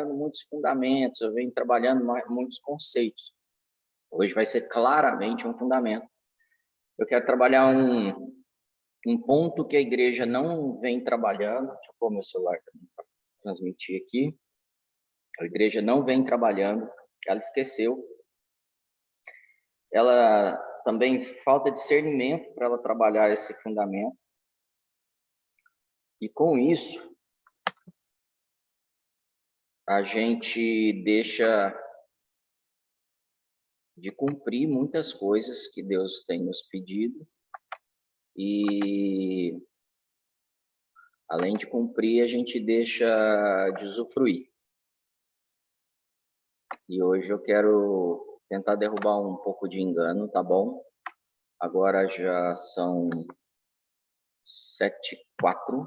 muitos fundamentos, eu venho trabalhando muitos conceitos. Hoje vai ser claramente um fundamento. Eu quero trabalhar um ponto que a igreja não vem trabalhando. Deixa eu pôr meu celular também para transmitir aqui. A igreja não vem trabalhando, ela esqueceu. Ela também falta discernimento para ela trabalhar esse fundamento. E com isso, a gente deixa de cumprir muitas coisas que Deus tem nos pedido. E, além de cumprir, a gente deixa de usufruir. E hoje eu quero tentar derrubar um pouco de engano, tá bom? Agora já são 7h04.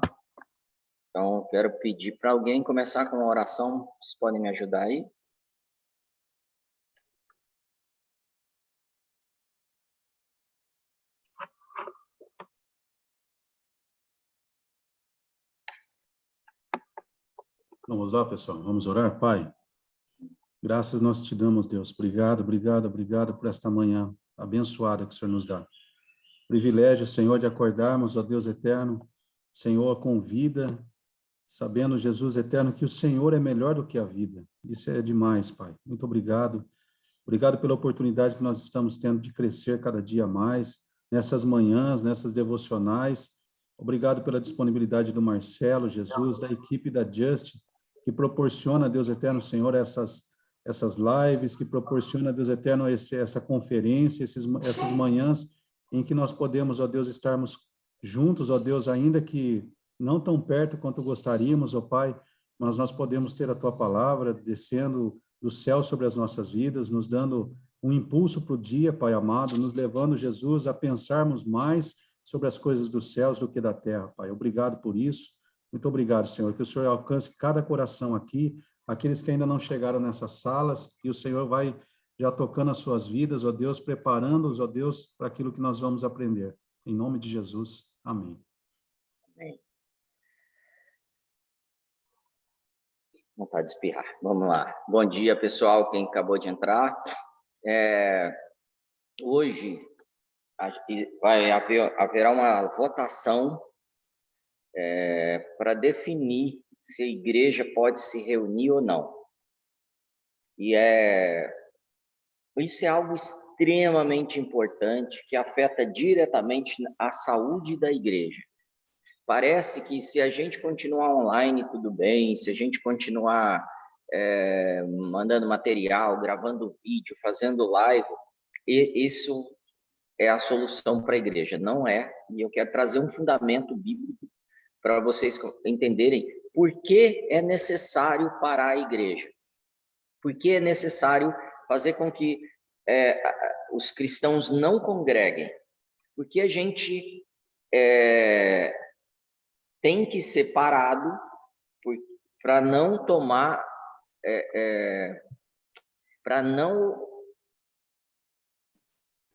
Então, eu quero pedir para alguém começar com uma oração. Vocês podem me ajudar aí? Vamos lá, pessoal. Vamos orar, Pai. Graças nós te damos, Deus. Obrigado, obrigado, obrigado por esta manhã abençoada que o Senhor nos dá. Privilégio, Senhor, de acordarmos, ó Deus eterno, Senhor, com vida, sabendo, Jesus eterno, que o Senhor é melhor do que a vida. Isso é demais, Pai. Muito obrigado. Obrigado pela oportunidade que nós estamos tendo de crescer cada dia mais, nessas manhãs, nessas devocionais. Obrigado pela disponibilidade do Marcelo, Jesus, da equipe da Just, que proporciona, Deus eterno, Senhor, essas lives, que proporciona, Deus eterno, essa conferência, essas manhãs em que nós podemos, ó Deus, estarmos juntos, ó Deus, ainda que não tão perto quanto gostaríamos, ó Pai, mas nós podemos ter a Tua palavra descendo do céu sobre as nossas vidas, nos dando um impulso para o dia, Pai amado, nos levando, Jesus, a pensarmos mais sobre as coisas dos céus do que da terra, Pai. Obrigado por isso. Muito obrigado, Senhor, que o Senhor alcance cada coração aqui, aqueles que ainda não chegaram nessas salas, e o Senhor vai já tocando as suas vidas, ó Deus, preparando-os, ó Deus, para aquilo que nós vamos aprender. Em nome de Jesus, amém. Amém. Vontade de espirrar. Vamos lá. Bom dia, pessoal, quem acabou de entrar. Hoje haverá uma votação para definir se a igreja pode se reunir ou não. E isso é algo extremamente importante que afeta diretamente a saúde da igreja. Parece que se a gente continuar online, tudo bem, se a gente continuar mandando material, gravando vídeo, fazendo live, isso é a solução para a igreja. Não é, e eu quero trazer um fundamento bíblico para vocês entenderem por que é necessário parar a igreja. Por que é necessário fazer com que os cristãos não congreguem? Porque a gente tem que ser parado para não tomar, para não...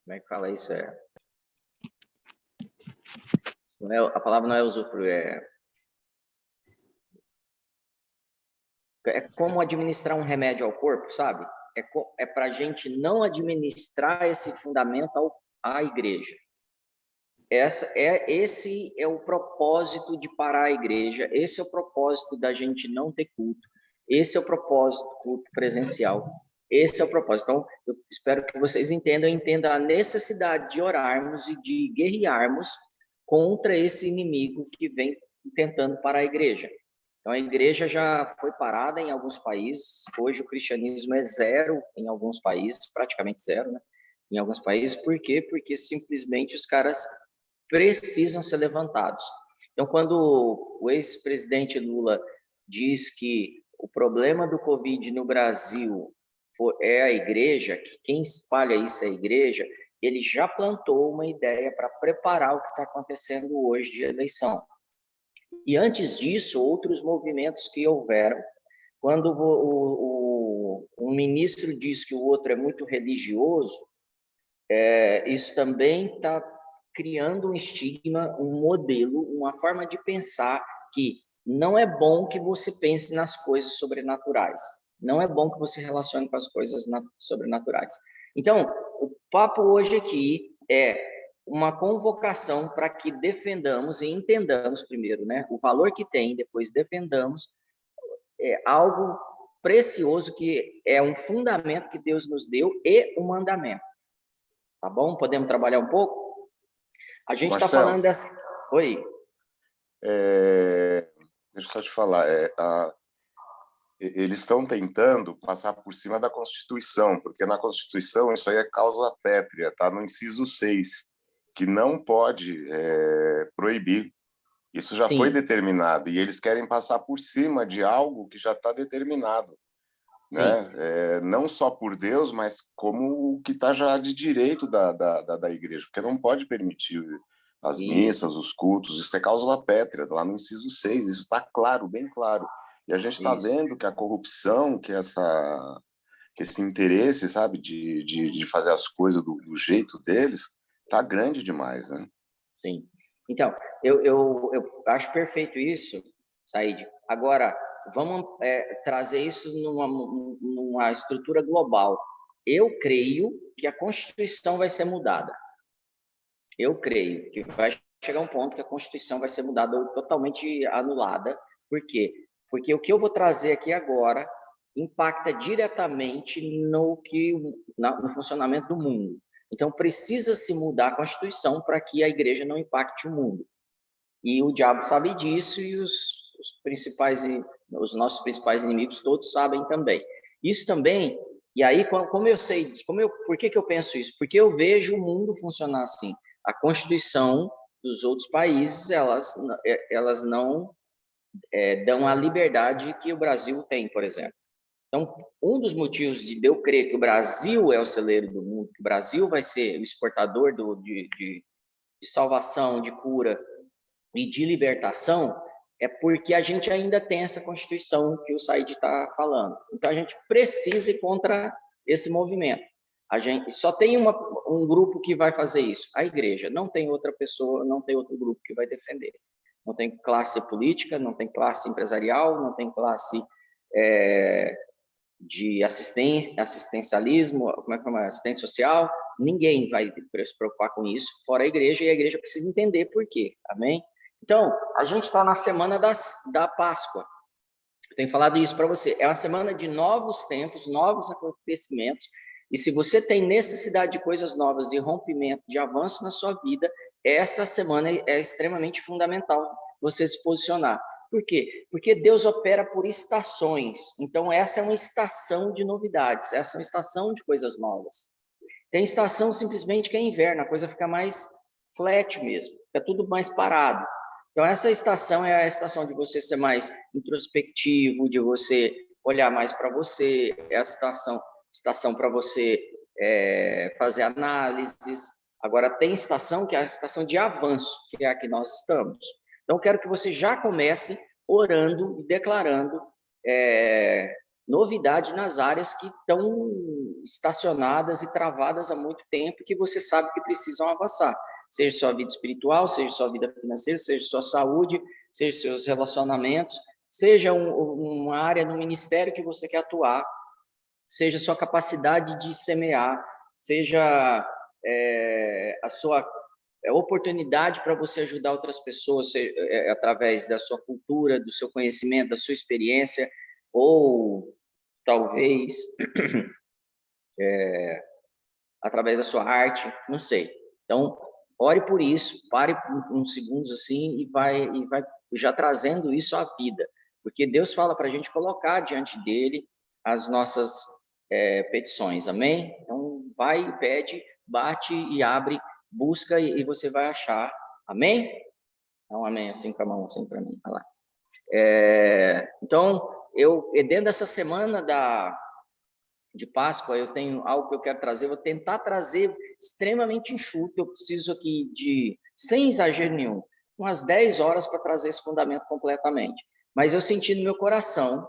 Como é que fala isso? A palavra não é usufruir, é como administrar um remédio ao corpo, sabe? É para a gente não administrar esse fundamento à igreja. Esse é o propósito de parar a igreja, esse é o propósito da gente não ter culto, esse é o propósito do culto presencial, esse é o propósito. Então, eu espero que vocês entendam a necessidade de orarmos e de guerrearmos contra esse inimigo que vem tentando parar a igreja. Então, a igreja já foi parada em alguns países, hoje o cristianismo é zero em alguns países, praticamente zero, né? Em alguns países, por quê? Porque simplesmente os caras precisam ser levantados. Então, quando o ex-presidente Lula diz que o problema do Covid no Brasil é a igreja, que quem espalha isso é a igreja, ele já plantou uma ideia para preparar o que está acontecendo hoje de eleição. E antes disso, outros movimentos que houveram, quando um ministro diz que o outro é muito religioso, isso também está criando um estigma, um modelo, uma forma de pensar que não é bom que você pense nas coisas sobrenaturais. Não é bom que você relacione com as coisas sobrenaturais. Então, o papo hoje aqui é uma convocação para que defendamos e entendamos primeiro, né, o valor que tem, depois defendamos algo precioso que é um fundamento que Deus nos deu e um mandamento. Tá bom? Podemos trabalhar um pouco? A gente está falando dessa... Oi. Deixa eu só te falar. Eles estão tentando passar por cima da Constituição, porque na Constituição isso aí é causa pétrea, está no inciso 6, que não pode proibir. Isso já foi determinado, e eles querem passar por cima de algo que já está determinado, né? Não só por Deus, mas como o que está já de direito da igreja, porque não pode permitir as missas, os cultos, isso é cláusula pétrea, lá no inciso 6, isso está claro, bem claro. E a gente está vendo que a corrupção, que esse interesse, sabe, de fazer as coisas do jeito deles, está grande demais, né? Sim. Então, eu acho perfeito isso, Said. Agora, vamos trazer isso numa estrutura global. Eu creio que a Constituição vai ser mudada. Eu creio que vai chegar um ponto que a Constituição vai ser mudada ou totalmente anulada. Por quê? Porque o que eu vou trazer aqui agora impacta diretamente no funcionamento do mundo. Então, precisa se mudar a Constituição para que a igreja não impacte o mundo. E o diabo sabe disso e os nossos principais inimigos todos sabem também. Isso também, e aí, como eu sei, por que eu penso isso? Porque eu vejo o mundo funcionar assim. A Constituição dos outros países, elas não dão a liberdade que o Brasil tem, por exemplo. Então, um dos motivos de eu crer que o Brasil é o celeiro do mundo, que o Brasil vai ser o exportador de salvação, de cura e de libertação, é porque a gente ainda tem essa Constituição que o Said está falando. Então, a gente precisa ir contra esse movimento. A gente só tem um grupo que vai fazer isso, a igreja. Não tem outra pessoa, não tem outro grupo que vai defender. Não tem classe política, não tem classe empresarial, não tem classe de assistencialismo, como é que chama? Assistente social. Ninguém vai se preocupar com isso, fora a igreja, e a igreja precisa entender por quê. Amém? Então, a gente está na semana da Páscoa. Eu tenho falado isso para você. É uma semana de novos tempos, novos acontecimentos. E se você tem necessidade de coisas novas, de rompimento, de avanço na sua vida, essa semana é extremamente fundamental você se posicionar. Por quê? Porque Deus opera por estações. Então, essa é uma estação de novidades. Essa é uma estação de coisas novas. Tem estação simplesmente que é inverno, a coisa fica mais flat mesmo. Fica tudo mais parado. Então, essa estação é a estação de você ser mais introspectivo, de você olhar mais para você, é a estação para você fazer análises. Agora, tem estação que é a estação de avanço, que é a que nós estamos. Então, quero que você já comece orando e declarando novidade nas áreas que estão estacionadas e travadas há muito tempo, que você sabe que precisam avançar. Seja sua vida espiritual, seja sua vida financeira, seja sua saúde, seja seus relacionamentos, seja uma área no ministério que você quer atuar, seja sua capacidade de semear, seja a sua oportunidade para você ajudar outras pessoas através da sua cultura, do seu conhecimento, da sua experiência, ou talvez através da sua arte, não sei. Então, ore por isso, pare uns segundos assim e vai já trazendo isso à vida, porque Deus fala para a gente colocar diante dele as nossas petições, amém? Então, vai e pede, bate e abre, busca e você vai achar, amém? Então, amém, assim com a mão, assim para mim, olha lá. Então, dentro dessa semana de Páscoa, eu tenho algo que eu quero trazer, vou tentar trazer extremamente enxuto, eu preciso aqui sem exagero nenhum, umas 10 horas para trazer esse fundamento completamente. Mas eu senti no meu coração,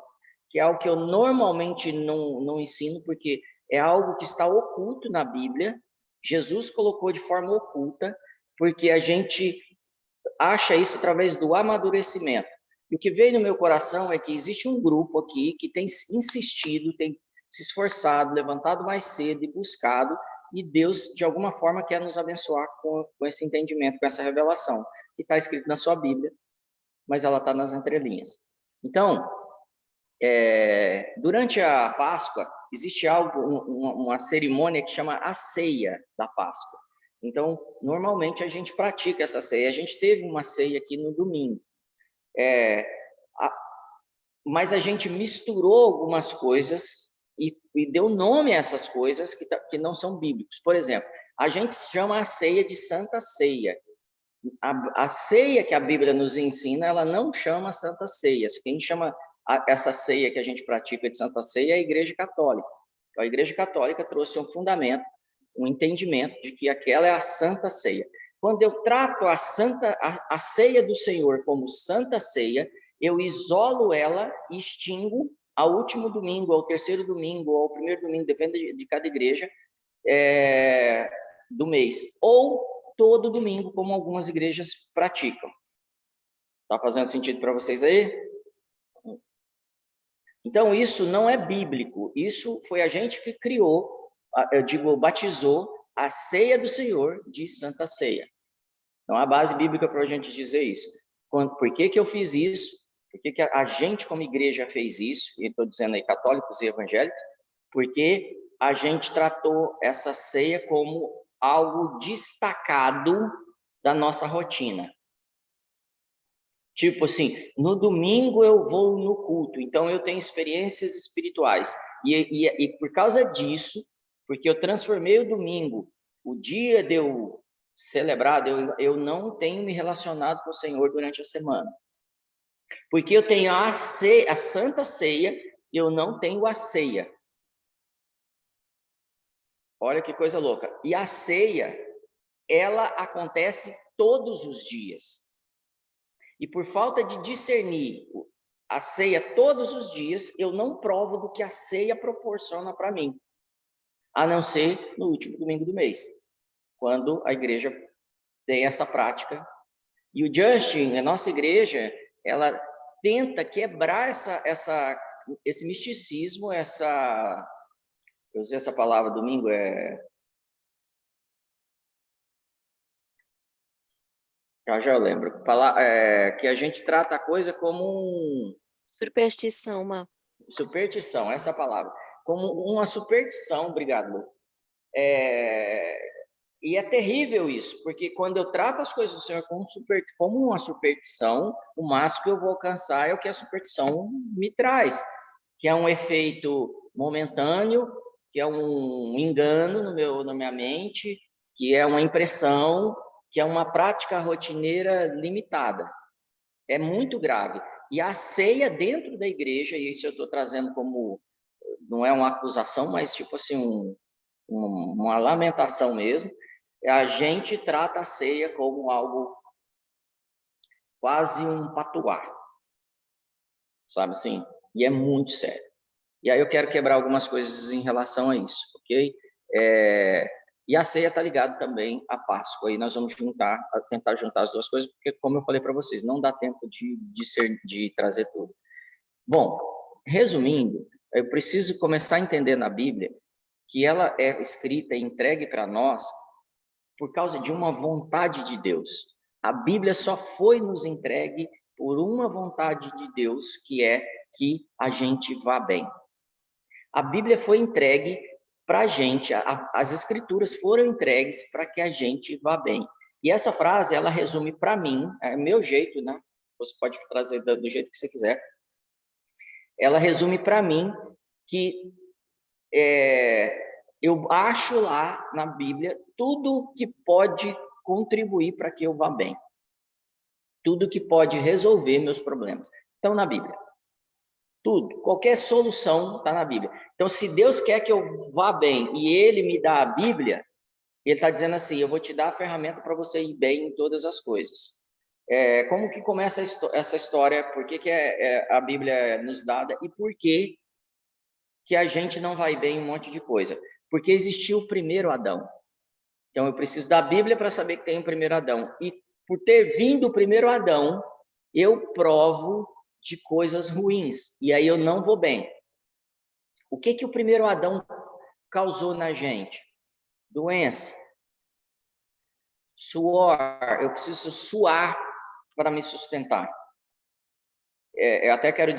que é algo que eu normalmente não ensino, porque é algo que está oculto na Bíblia, Jesus colocou de forma oculta, porque a gente acha isso através do amadurecimento. E o que veio no meu coração é que existe um grupo aqui que tem insistido, tem se esforçado, levantado mais cedo e buscado, e Deus, de alguma forma, quer nos abençoar com esse entendimento, com essa revelação, que está escrito na sua Bíblia, mas ela está nas entrelinhas. Então, durante a Páscoa, existe uma cerimônia que chama a ceia da Páscoa. Então, normalmente a gente pratica essa ceia. A gente teve uma ceia aqui no domingo. Mas a gente misturou algumas coisas e deu nome a essas coisas que não são bíblicos. Por exemplo, a gente chama a ceia de Santa Ceia. A ceia que a Bíblia nos ensina, ela não chama Santa Ceia. Quem chama essa ceia que a gente pratica de Santa Ceia é a Igreja Católica. A Igreja Católica trouxe um fundamento, um entendimento de que aquela é a Santa Ceia. Quando eu trato a ceia do Senhor como Santa Ceia, eu isolo ela e extingo ao último domingo, ao terceiro domingo, ou ao primeiro domingo, depende de cada igreja, do mês. Ou todo domingo, como algumas igrejas praticam. Tá fazendo sentido para vocês aí? Então, isso não é bíblico. Isso foi a gente que criou, batizou a ceia do Senhor de Santa Ceia. Então, a base bíblica para a gente dizer isso. Por que eu fiz isso? Por que a gente, como igreja, fez isso? E estou dizendo aí católicos e evangélicos. Porque a gente tratou essa ceia como algo destacado da nossa rotina. Tipo assim, no domingo eu vou no culto, então eu tenho experiências espirituais. E por causa disso, porque eu transformei o domingo, o dia de eu celebrar, eu não tenho me relacionado com o Senhor durante a semana. Porque eu tenho a Santa Ceia, eu não tenho a ceia. Olha que coisa louca. E a ceia, ela acontece todos os dias. E por falta de discernir a ceia todos os dias, eu não provo do que a ceia proporciona para mim. A não ser no último domingo do mês, quando a igreja tem essa prática. E o Justin, a nossa igreja, ela tenta quebrar esse misticismo, eu usei essa palavra domingo, já eu lembro, que a gente trata a coisa como superstição, superstição, essa é a palavra, como uma superstição, obrigado, Lu. E é terrível isso, porque quando eu trato as coisas do Senhor como uma superstição, o máximo que eu vou alcançar é o que a superstição me traz, que é um efeito momentâneo, que é um engano na minha mente, que é uma impressão, que é uma prática rotineira limitada. É muito grave. E a ceia dentro da igreja, e isso eu estou trazendo como, não é uma acusação, mas tipo assim, uma lamentação mesmo, a gente trata a ceia como algo quase um patuá, sabe assim? E é muito sério. E aí eu quero quebrar algumas coisas em relação a isso, ok? E a ceia está ligada também à Páscoa, e nós vamos tentar juntar as duas coisas, porque, como eu falei para vocês, não dá tempo de trazer tudo. Bom, resumindo, eu preciso começar a entender na Bíblia que ela é escrita e entregue para nós por causa de uma vontade de Deus. A Bíblia só foi nos entregue por uma vontade de Deus, que é que a gente vá bem. A Bíblia foi entregue para a gente, as Escrituras foram entregues para que a gente vá bem. E essa frase, ela resume para mim, é meu jeito, né? Você pode trazer do jeito que você quiser. Ela resume para mim que eu acho lá na Bíblia tudo que pode contribuir para que eu vá bem. Tudo que pode resolver meus problemas. Estão na Bíblia. Tudo. Qualquer solução está na Bíblia. Então, se Deus quer que eu vá bem e Ele me dá a Bíblia, Ele está dizendo assim, eu vou te dar a ferramenta para você ir bem em todas as coisas. Como que começa essa história? Por que a Bíblia é nos dada? E por que a gente não vai bem em um monte de coisa? Porque existiu o primeiro Adão. Então, eu preciso da Bíblia para saber que tem o primeiro Adão. E por ter vindo o primeiro Adão, eu provo de coisas ruins, e aí eu não vou bem. O que que o primeiro Adão causou na gente? Doença, suor, eu preciso suar para me sustentar. Eu até quero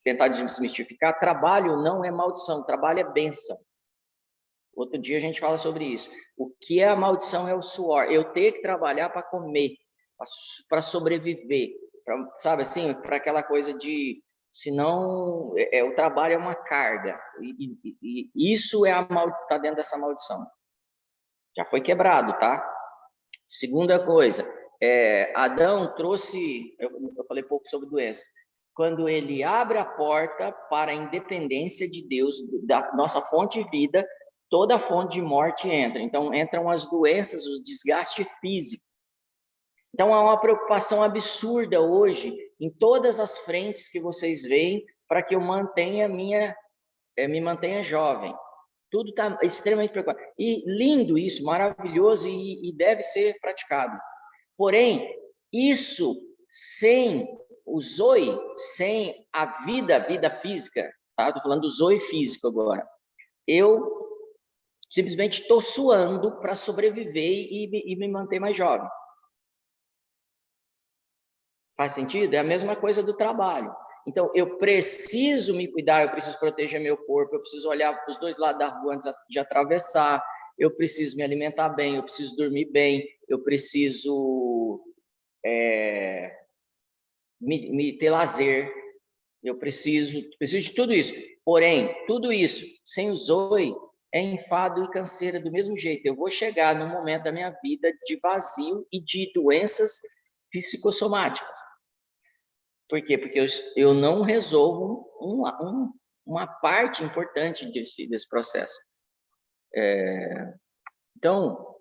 tentar desmistificar, trabalho não é maldição, trabalho é bênção. Outro dia a gente fala sobre isso. O que é a maldição é o suor, eu ter que trabalhar para comer, para sobreviver, sabe assim, para aquela coisa de, senão o trabalho é uma carga, e isso está dentro dessa maldição. Já foi quebrado, tá? Segunda coisa, Adão trouxe, eu falei pouco sobre doença, quando ele abre a porta para a independência de Deus, da nossa fonte de vida, toda fonte de morte entra. Então, entram as doenças, o desgaste físico. Então, há uma preocupação absurda hoje, em todas as frentes que vocês veem, para que eu me mantenha jovem. Tudo está extremamente preocupado. E lindo isso, maravilhoso, e deve ser praticado. Porém, isso sem o zoe, sem a vida física, tá? Estou falando do zoe físico agora. Eu simplesmente estou suando para sobreviver e me manter mais jovem. Faz sentido? É a mesma coisa do trabalho. Então, eu preciso me cuidar, eu preciso proteger meu corpo, eu preciso olhar para os dois lados da rua antes de atravessar, eu preciso me alimentar bem, eu preciso dormir bem, eu preciso me ter lazer, eu preciso de tudo isso. Porém, tudo isso, sem o zoe, é enfado e canseira do mesmo jeito. Eu vou chegar num momento da minha vida de vazio e de doenças psicossomáticas. Por quê? Porque eu não resolvo uma parte importante desse processo. Então,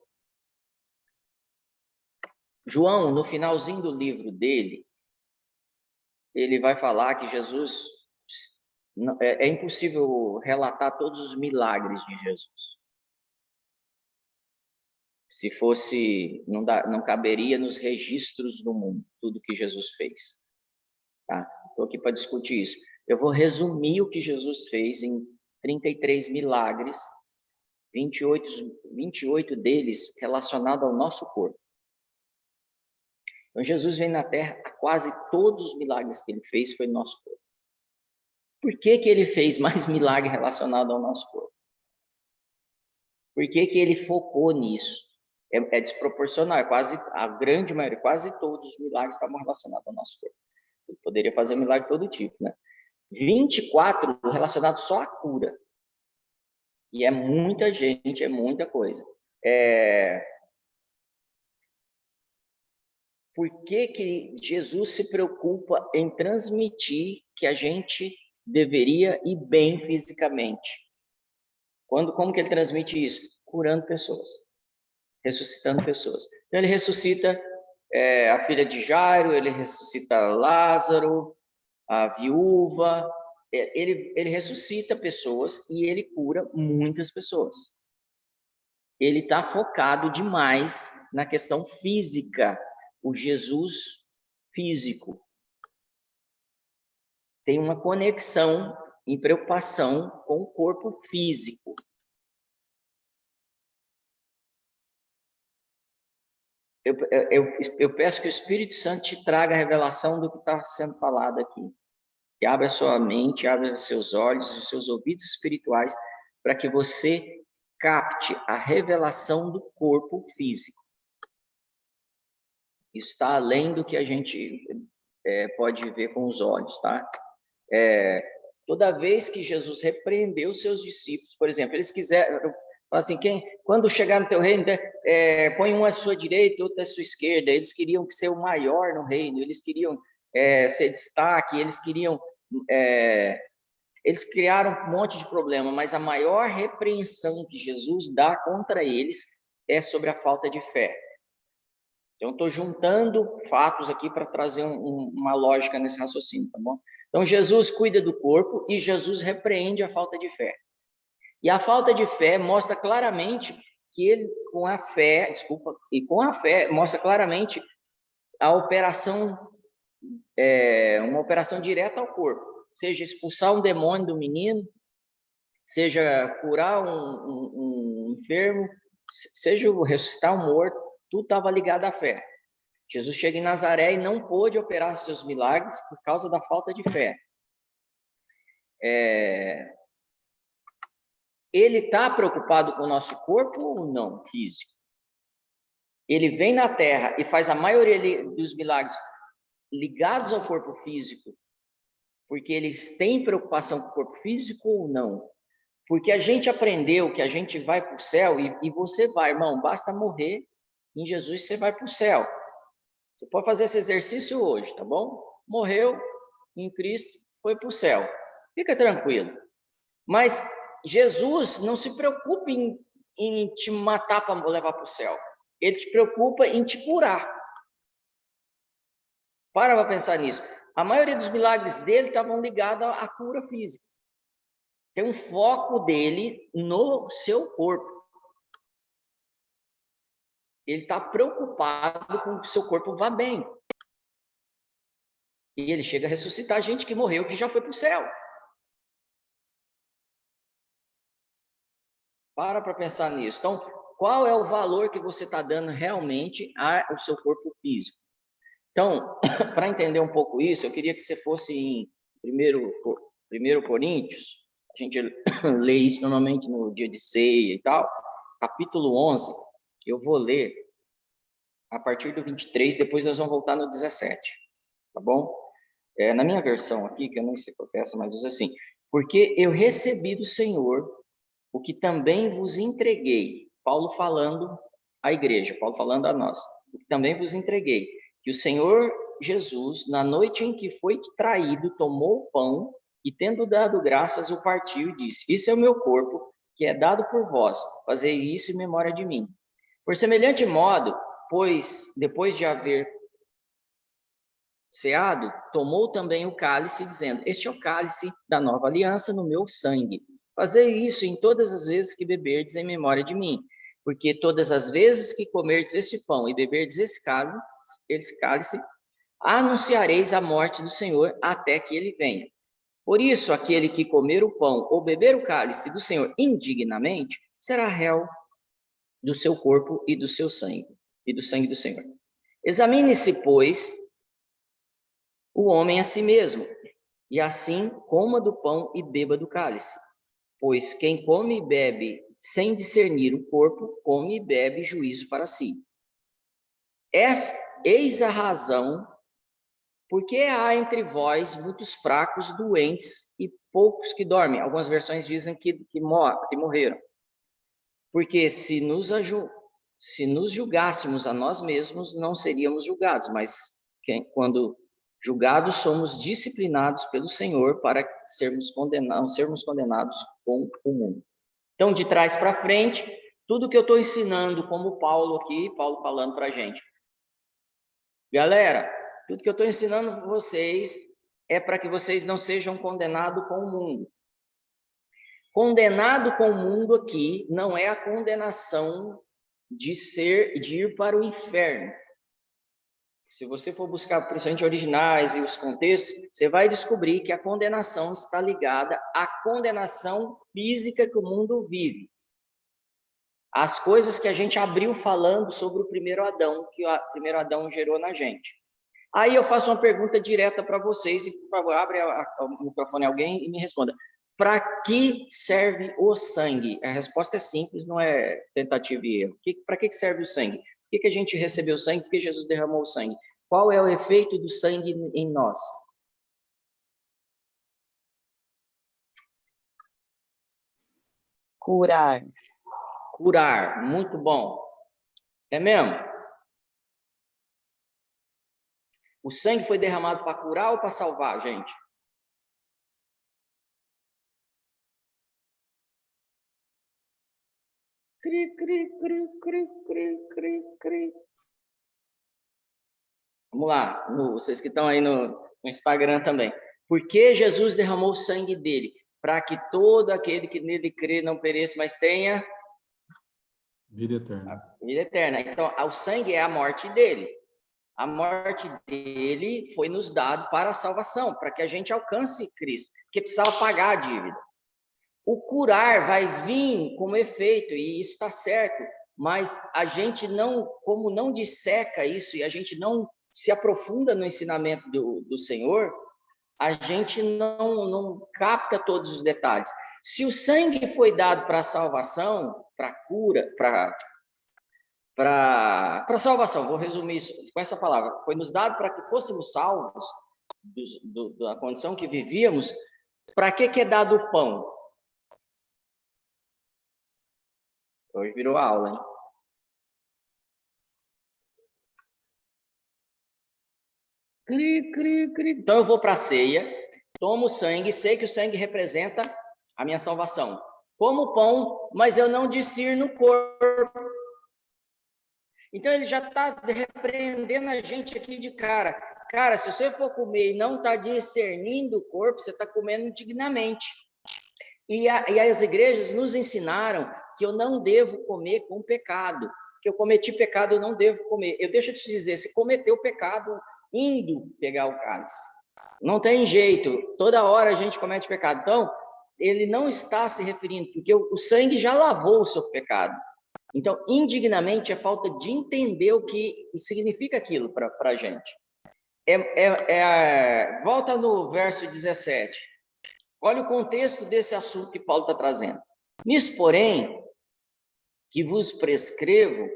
João, no finalzinho do livro dele, ele vai falar que Jesus... É impossível relatar todos os milagres de Jesus. Se fosse, não caberia nos registros do mundo, tudo que Jesus fez. Tá? Estou aqui para discutir isso. Eu vou resumir o que Jesus fez em 33 milagres, 28 deles relacionados ao nosso corpo. Então, Jesus vem na Terra, quase todos os milagres que ele fez foi no nosso corpo. Por que que ele fez mais milagre relacionado ao nosso corpo? Por que que ele focou nisso? É desproporcional, quase a grande maioria, quase todos os milagres estavam relacionados ao nosso corpo. Ele poderia fazer milagre de todo tipo, né? 24 relacionados só à cura. E é muita gente, é muita coisa. Por que que Jesus se preocupa em transmitir que a gente deveria ir bem fisicamente? Como que ele transmite isso? Curando pessoas, ressuscitando pessoas. Então, ele ressuscita a filha de Jairo, ele ressuscita Lázaro, a viúva, ele ressuscita pessoas e ele cura muitas pessoas. Ele está focado demais na questão física, o Jesus físico. Tem uma conexão em preocupação com o corpo físico. Eu peço que o Espírito Santo te traga a revelação do que está sendo falado aqui. Que abra a sua mente, abra os seus olhos, os seus ouvidos espirituais, para que você capte a revelação do corpo físico. Isso está além do que a gente pode ver com os olhos, tá? Toda vez que Jesus repreendeu os seus discípulos, por exemplo, eles quiseram, assim, quando chegar no teu reino, põe um à sua direita, outro à sua esquerda. Eles queriam ser o maior no reino, eles queriam ser destaque, eles criaram um monte de problema, mas a maior repreensão que Jesus dá contra eles é sobre a falta de fé. Então, estou juntando fatos aqui para trazer uma lógica nesse raciocínio, tá bom? Então, Jesus cuida do corpo e Jesus repreende a falta de fé. E a falta de fé mostra claramente que ele, com a fé, mostra claramente a operação uma operação direta ao corpo, seja expulsar um demônio do menino, seja curar um enfermo, seja ressuscitar um morto, tudo estava ligado à fé. Jesus chega em Nazaré e não pôde operar seus milagres por causa da falta de fé. Ele está preocupado com o nosso corpo ou não, físico? Ele vem na Terra e faz a maioria dos milagres ligados ao corpo físico, porque eles têm preocupação com o corpo físico ou não? Porque a gente aprendeu que a gente vai para o céu, e você vai, irmão, basta morrer em Jesus, você vai para o céu. Você pode fazer esse exercício hoje, tá bom? Morreu em Cristo, foi para o céu. Fica tranquilo. Mas Jesus não se preocupa em te matar para levar para o céu. Ele se preocupa em te curar. Para pensar nisso. A maioria dos milagres dele estavam ligados à cura física. Tem um foco dele no seu corpo. Ele está preocupado com que o seu corpo vá bem. E ele chega a ressuscitar gente que morreu, que já foi para o céu. Para pensar nisso. Então, qual é o valor que você está dando realmente ao seu corpo físico? Então, para entender um pouco isso, eu queria que você fosse em 1 Coríntios, a gente lê isso normalmente no dia de ceia e tal, capítulo 11, eu vou ler a partir do 23, depois nós vamos voltar no 17, tá bom? Na minha versão aqui, que eu não sei qual é essa, mas diz assim: porque eu recebi do Senhor o que também vos entreguei. Paulo falando à igreja, Paulo falando a nós. O que também vos entreguei. Que o Senhor Jesus, na noite em que foi traído, tomou o pão e, tendo dado graças, o partiu e disse: isso é o meu corpo, que é dado por vós. Fazei isso em memória de mim. Por semelhante modo, pois, depois de haver ceado, tomou também o cálice, dizendo: este é o cálice da nova aliança no meu sangue. Fazei isso em todas as vezes que beberdes em memória de mim, porque todas as vezes que comerdes este pão e beberdes esse cálice, anunciareis a morte do Senhor até que ele venha. Por isso, aquele que comer o pão ou beber o cálice do Senhor indignamente, será réu do seu corpo e do seu sangue, e do sangue do Senhor. Examine-se, pois, o homem a si mesmo, e assim coma do pão e beba do cálice. Pois quem come e bebe sem discernir o corpo, come e bebe juízo para si. Eis a razão porque há entre vós muitos fracos, doentes e poucos que dormem. Algumas versões dizem que morreram. Porque se nos julgássemos a nós mesmos, não seríamos julgados, mas quando julgados, somos disciplinados pelo Senhor para sermos condenados com o mundo. Então, de trás para frente, tudo que eu estou ensinando, como Paulo aqui, Paulo falando para a gente. Galera, tudo que eu estou ensinando para vocês é para que vocês não sejam condenados com o mundo. Condenado com o mundo aqui não é a condenação de ir para o inferno. Se você for buscar principalmente originais e os contextos, você vai descobrir que a condenação está ligada à condenação física que o mundo vive. As coisas que a gente abriu falando sobre o primeiro Adão, que o primeiro Adão gerou na gente. Aí eu faço uma pergunta direta para vocês, e por favor, abre o microfone alguém e me responda. Para que serve o sangue? A resposta é simples, não é tentativa e erro. Para que serve o sangue? Por que a gente recebeu o sangue? Por que Jesus derramou o sangue? Qual é o efeito do sangue em nós? Curar. Curar, muito bom. É mesmo? O sangue foi derramado para curar ou para salvar, gente? Cri, cri, cri, cri, cri, cri, cri. Vamos lá, vocês que estão aí no Instagram também. Por que Jesus derramou o sangue dele? Para que todo aquele que nele crê não pereça, mas tenha vida eterna. Vida eterna. Então, o sangue é a morte dele. A morte dele foi nos dado para a salvação, para que a gente alcance Cristo, porque precisava pagar a dívida. O curar vai vir como efeito, e isso está certo, mas a gente não, como não disseca isso, e a gente não se aprofunda no ensinamento do Senhor, a gente não capta todos os detalhes. Se o sangue foi dado para a salvação, para a cura, para salvação, vou resumir isso com essa palavra, foi nos dado para que fôssemos salvos da condição que vivíamos. Para que é dado o pão? Hoje virou aula, hein? Então eu vou para a ceia, tomo o sangue, sei que o sangue representa a minha salvação. Como o pão, mas eu não discerno o corpo. Então ele já está repreendendo a gente aqui de cara. Cara, se você for comer e não está discernindo o corpo, você está comendo indignamente. E as igrejas nos ensinaram que eu não devo comer com pecado. Que eu cometi pecado, eu não devo comer. Eu deixo de te dizer, se cometeu pecado indo pegar o cálice. Não tem jeito, toda hora a gente comete pecado. Então, ele não está se referindo, porque o sangue já lavou o seu pecado. Então, indignamente é falta de entender o que significa aquilo para a gente. Volta no verso 17. Olha o contexto desse assunto que Paulo está trazendo. Nisso, porém, que vos prescrevo,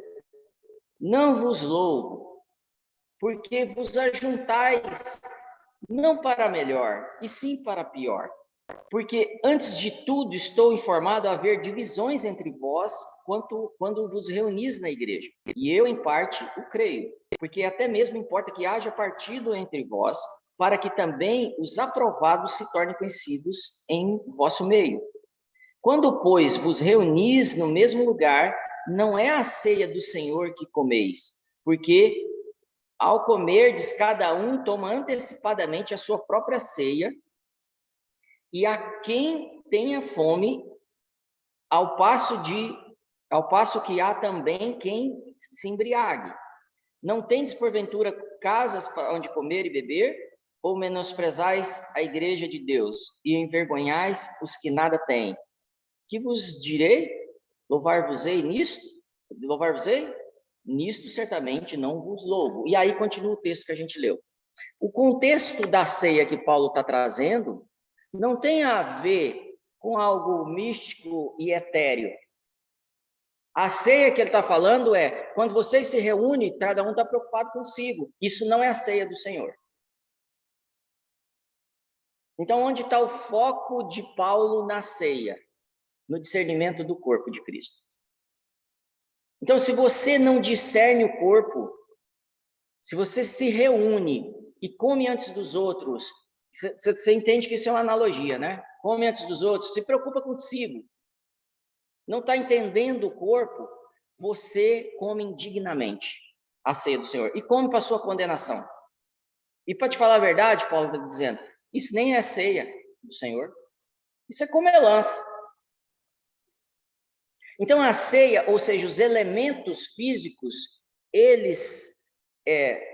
não vos louvo, porque vos ajuntais não para melhor, e sim para pior. Porque, antes de tudo, estou informado a haver divisões entre vós quando vos reunis na igreja. E eu, em parte, o creio, porque até mesmo importa que haja partido entre vós, para que também os aprovados se tornem conhecidos em vosso meio. Quando, pois, vos reunis no mesmo lugar, não é a ceia do Senhor que comeis, porque ao comerdes, cada um toma antecipadamente a sua própria ceia, e a quem tenha fome, ao passo que há também quem se embriague. Não tendes, porventura, casas para onde comer e beber, ou menosprezais a igreja de Deus, e envergonhais os que nada têm? Que vos direi? Louvar-vos-ei nisto? Louvar-vos-ei? Nisto certamente não vos louvo. E aí continua o texto que a gente leu. O contexto da ceia que Paulo está trazendo não tem a ver com algo místico e etéreo. A ceia que ele está falando é, quando vocês se reúnem, cada um está preocupado consigo. Isso não é a ceia do Senhor. Então, onde está o foco de Paulo na ceia? No discernimento do corpo de Cristo. Então, se você não discerne o corpo, se você se reúne e come antes dos outros, você entende que isso é uma analogia, né? Come antes dos outros, se preocupa consigo. Não está entendendo o corpo, você come indignamente a ceia do Senhor. E come para a sua condenação. E para te falar a verdade, Paulo está dizendo, isso nem é ceia do Senhor. Isso é comelança. Então, a ceia, ou seja, os elementos físicos, eles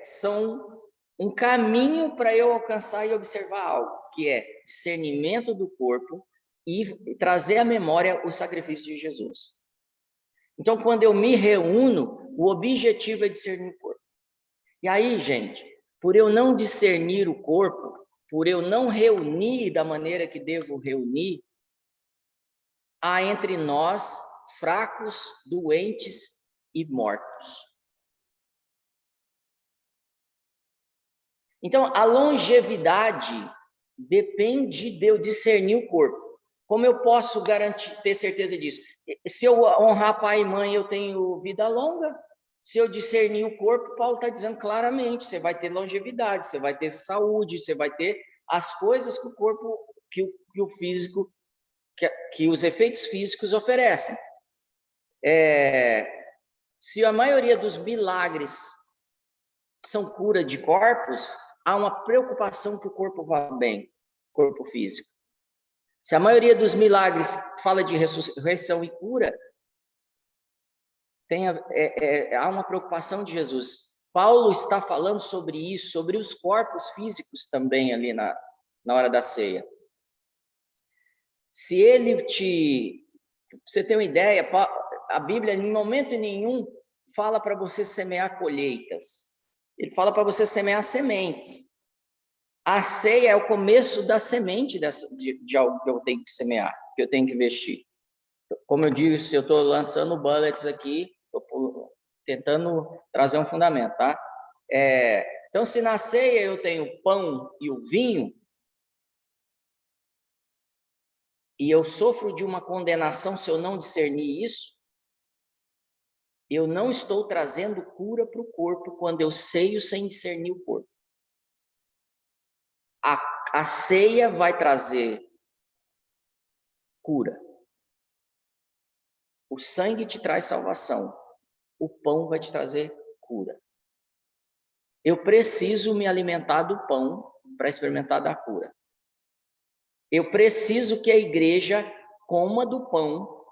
são um caminho para eu alcançar e observar algo, que é discernimento do corpo e trazer à memória o sacrifício de Jesus. Então, quando eu me reúno, o objetivo é discernir o corpo. E aí, gente, por eu não discernir o corpo, por eu não reunir da maneira que devo reunir, há entre nós fracos, doentes e mortos. Então, a longevidade depende de eu discernir o corpo. Como eu posso garantir, ter certeza disso? Se eu honrar pai e mãe, eu tenho vida longa. Se eu discernir o corpo, Paulo está dizendo claramente, você vai ter longevidade, você vai ter saúde, você vai ter as coisas que o corpo, que o físico, que os efeitos físicos oferecem. Se a maioria dos milagres são cura de corpos, há uma preocupação que o corpo vá bem, corpo físico. Se a maioria dos milagres fala de ressurreição e cura, há uma preocupação de Jesus Paulo está falando sobre isso, sobre os corpos físicos também ali na hora da ceia. Se ele te... Pra você ter uma ideia, a Bíblia em momento nenhum fala para você semear colheitas. Ele fala para você semear sementes. A ceia é o começo da semente de algo que eu tenho que semear, que eu tenho que investir. Como eu disse, eu estou lançando bullets aqui, estou tentando trazer um fundamento, tá? Então, se na ceia eu tenho o pão e o vinho, e eu sofro de uma condenação se eu não discernir isso, eu não estou trazendo cura para o corpo quando eu ceio sem discernir o corpo. A ceia vai trazer cura. O sangue te traz salvação. O pão vai te trazer cura. Eu preciso me alimentar do pão para experimentar da cura. Eu preciso que a igreja coma do pão,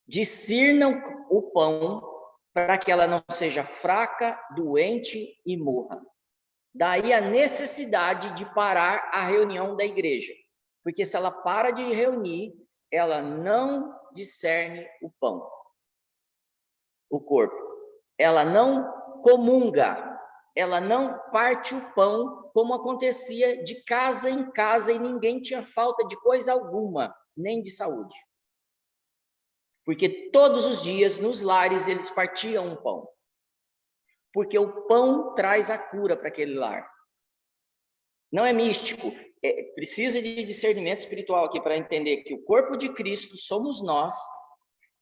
discirna o pão para que ela não seja fraca, doente e morra. Daí a necessidade de parar a reunião da igreja. Porque se ela para de reunir, ela não discerne o pão, o corpo. Ela não comunga, ela não parte o pão, como acontecia de casa em casa e ninguém tinha falta de coisa alguma, nem de saúde. Porque todos os dias, nos lares, eles partiam o pão. Porque o pão traz a cura para aquele lar. Não é místico, precisa de discernimento espiritual aqui para entender que o corpo de Cristo somos nós,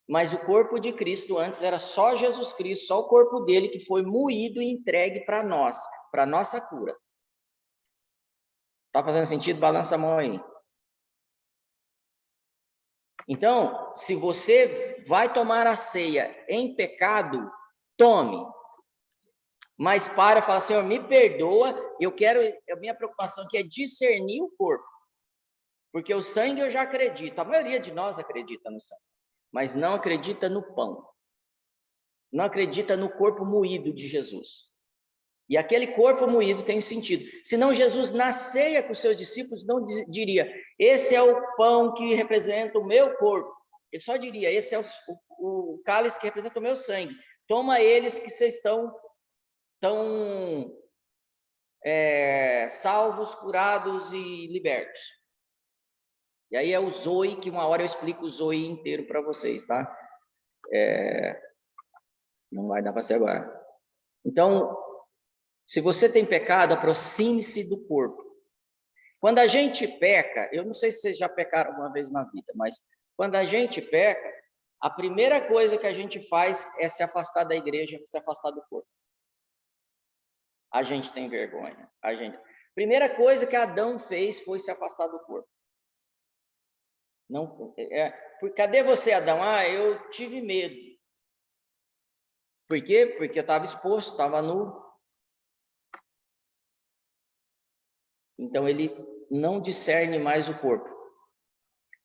mas o corpo de Cristo antes era só Jesus Cristo, só o corpo dele que foi moído e entregue para nós, para nossa cura. Tá fazendo sentido? Balança a mão aí. Então, se você vai tomar a ceia em pecado, tome. Mas para falar, Senhor, me perdoa, a minha preocupação aqui é discernir o corpo. Porque o sangue eu já acredito, a maioria de nós acredita no sangue, mas não acredita no pão. Não acredita no corpo moído de Jesus. E aquele corpo moído tem sentido. Senão Jesus na ceia com os seus discípulos não diria, esse é o pão que representa o meu corpo. Ele só diria, esse é o cálice que representa o meu sangue. Toma eles que vocês estão salvos, curados e libertos. E aí é o Zoe, que uma hora eu explico o Zoe inteiro para vocês, tá? Não vai dar para ser agora. Então, se você tem pecado, aproxime-se do corpo. Quando a gente peca, eu não sei se vocês já pecaram alguma vez na vida, mas quando a gente peca, a primeira coisa que a gente faz é se afastar da igreja, se afastar do corpo. A gente tem vergonha. Primeira coisa que Adão fez foi se afastar do corpo. Não, cadê você, Adão? Eu tive medo. Por quê? Porque eu estava exposto, estava nu. Então ele não discerne mais o corpo.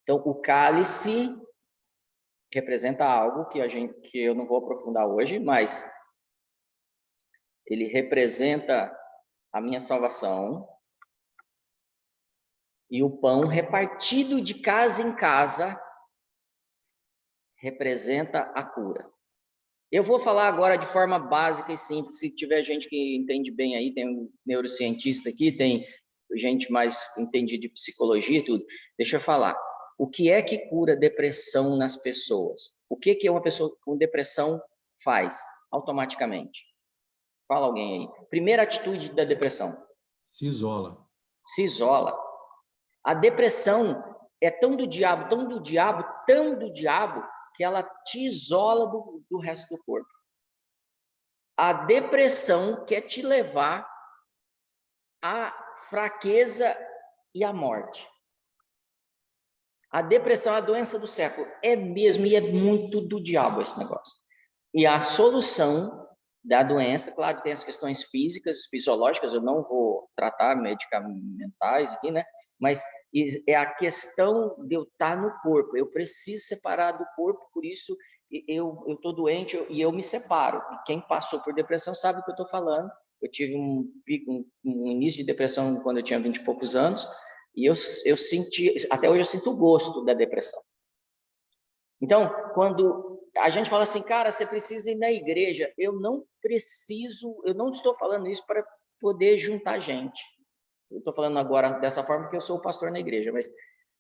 Então o cálice representa algo que eu não vou aprofundar hoje, mas ele representa a minha salvação. E o pão repartido de casa em casa representa a cura. Eu vou falar agora de forma básica e simples. Se tiver gente que entende bem aí, tem um neurocientista aqui, tem gente mais entendida de psicologia e tudo. Deixa eu falar. O que é que cura depressão nas pessoas? O que uma pessoa com depressão faz automaticamente? Fala alguém aí. Primeira atitude da depressão. Se isola. Se isola. A depressão é tão do diabo, que ela te isola do resto do corpo. A depressão quer te levar à fraqueza e à morte. A depressão é a doença do século. É mesmo, e é muito do diabo esse negócio. E a solução da doença, claro, tem as questões físicas, fisiológicas, eu não vou tratar medicamentais aqui, né? Mas é a questão de eu estar no corpo. Eu preciso separar do corpo, por isso eu tô doente e eu me separo. E quem passou por depressão sabe o que eu estou falando. Eu tive um início de depressão quando eu tinha 20 e poucos anos, e eu senti, até hoje eu sinto o gosto da depressão. Então, quando a gente fala assim, cara, você precisa ir na igreja, eu não estou falando isso para poder juntar gente. Eu estou falando agora dessa forma porque eu sou o pastor na igreja, mas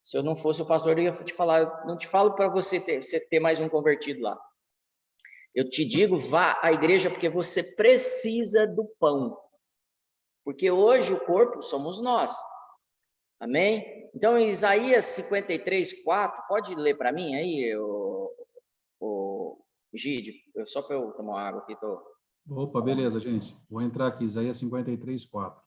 se eu não fosse o pastor, eu ia te falar, eu não te falo para você ter mais um convertido lá. Eu te digo, vá à igreja porque você precisa do pão. Porque hoje o corpo somos nós. Amém? Então, em Isaías 53, 4, pode ler para mim aí, o Gide, só para eu tomar água aqui. Opa, beleza, gente. Vou entrar aqui, Isaías 53, 4.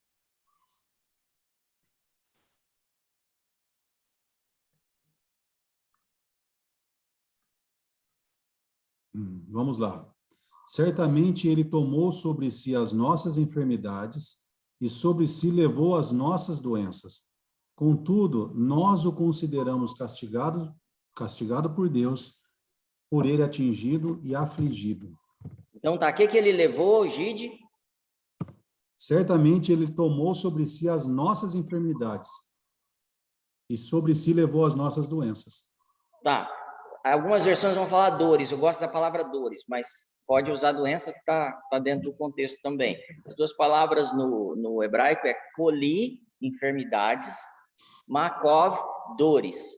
Vamos lá. Certamente ele tomou sobre si as nossas enfermidades e sobre si levou as nossas doenças. Contudo, nós o consideramos castigado por Deus, por ele atingido e afligido. Então tá, o que ele levou, Gide? Certamente ele tomou sobre si as nossas enfermidades e sobre si levou as nossas doenças. Tá. Algumas versões vão falar dores, eu gosto da palavra dores, mas pode usar doença que tá dentro do contexto também. As duas palavras no hebraico é coli, enfermidades, makov, dores.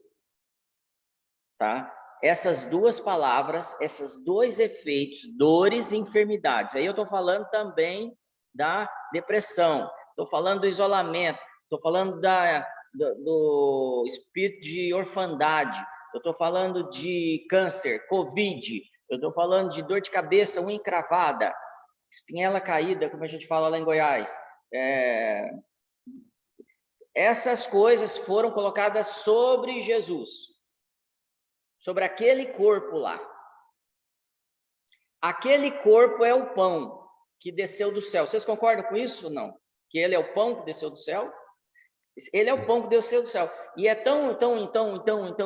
Tá? Essas duas palavras, esses dois efeitos, dores e enfermidades. Aí eu estou falando também da depressão, estou falando do isolamento, estou falando do espírito de orfandade, eu estou falando de câncer, Covid, eu estou falando de dor de cabeça, unha encravada, espinhela caída, como a gente fala lá em Goiás. Essas coisas foram colocadas sobre Jesus, sobre aquele corpo lá. Aquele corpo é o pão que desceu do céu. Vocês concordam com isso ou não? Que ele é o pão que desceu do céu? Ele é o pão que desceu do céu. E é tão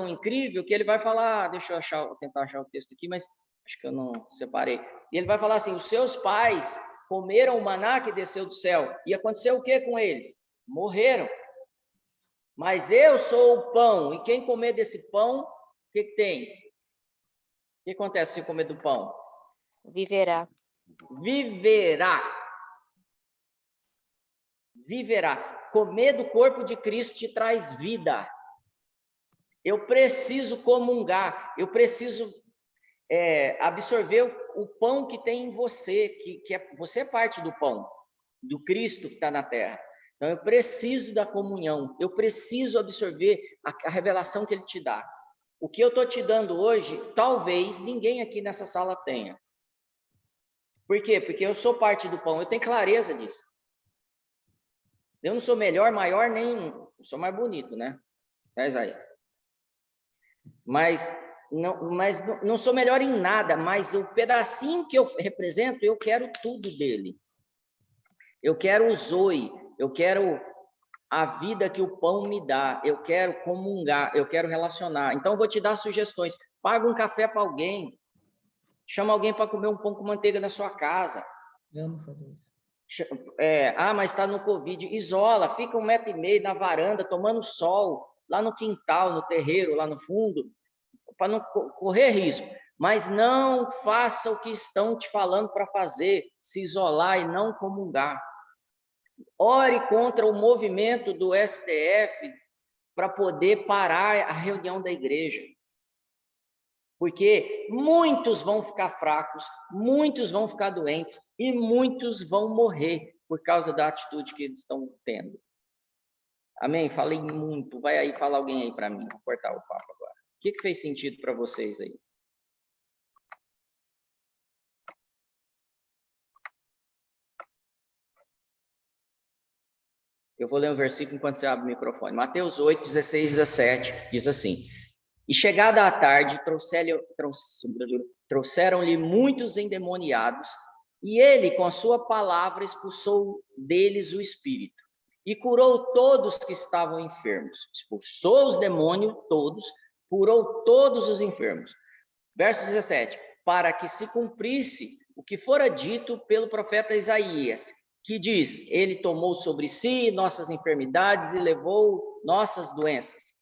incrível que ele vai falar, deixa eu tentar achar o texto aqui, mas acho que eu não separei. E ele vai falar assim, os seus pais comeram o maná que desceu do céu. E aconteceu o que com eles? Morreram. Mas eu sou o pão, e quem comer desse pão, o que tem? O que acontece se comer do pão? Viverá. Viverá. Viverá. Comer do corpo de Cristo te traz vida. Eu preciso comungar, eu preciso absorver o pão que tem em você, você é parte do pão, do Cristo que está na terra. Então, eu preciso da comunhão, eu preciso absorver a revelação que Ele te dá. O que eu estou te dando hoje, talvez ninguém aqui nessa sala tenha. Por quê? Porque eu sou parte do pão, eu tenho clareza disso. Eu não sou melhor, maior, nem sou mais bonito, né? É, Isaías? Mas não sou melhor em nada, mas o pedacinho que eu represento, eu quero tudo dele. Eu quero o Zoe, eu quero a vida que o pão me dá, eu quero comungar, eu quero relacionar. Então, eu vou te dar sugestões. Paga um café para alguém, chama alguém para comer um pão com manteiga na sua casa. Eu não faço isso. Mas está no Covid, isola, fica 1,5 metro na varanda, tomando sol, lá no quintal, no terreiro, lá no fundo, para não correr risco. Mas não faça o que estão te falando para fazer, se isolar e não comungar. Ore contra o movimento do STF para poder parar a reunião da igreja. Porque muitos vão ficar fracos, muitos vão ficar doentes e muitos vão morrer por causa da atitude que eles estão tendo. Amém? Falei muito. Vai aí, fala alguém aí para mim. Vou cortar o papo agora. O que fez sentido para vocês aí? Eu vou ler um versículo enquanto você abre o microfone. Mateus 8, 16, 17, diz assim: E chegada a tarde, trouxeram-lhe muitos endemoniados, e ele, com a sua palavra, expulsou deles o espírito, e curou todos que estavam enfermos. Expulsou os demônios todos, curou todos os enfermos. Verso 17: para que se cumprisse o que fora dito pelo profeta Isaías, que diz: ele tomou sobre si nossas enfermidades e levou nossas doenças.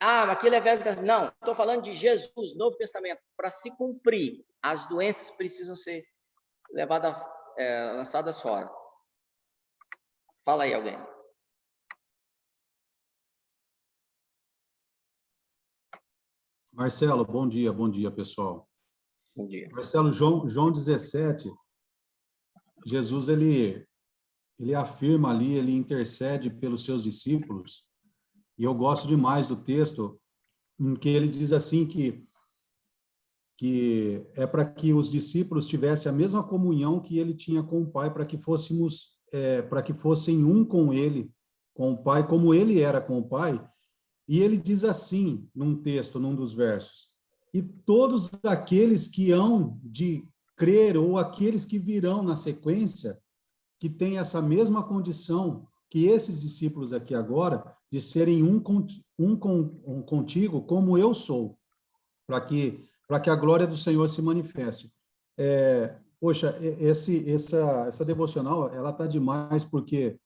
Ah, mas aquilo é Velho Testamento. Não, estou falando de Jesus, Novo Testamento. Para se cumprir, as doenças precisam ser levadas, lançadas fora. Fala aí, alguém. Marcelo, bom dia, pessoal. Bom dia. Marcelo, João 17, Jesus, ele afirma ali, ele intercede pelos seus discípulos, e eu gosto demais do texto, em que ele diz assim que é para que os discípulos tivessem a mesma comunhão que ele tinha com o Pai, para que fossem um com ele, com o Pai, como ele era com o Pai. E ele diz assim, num texto, num dos versos: e todos aqueles que hão de crer, ou aqueles que virão na sequência, que têm essa mesma condição que esses discípulos aqui agora, de serem um contigo, como eu sou, para que a glória do Senhor se manifeste. Poxa, essa devocional, ela está demais, porque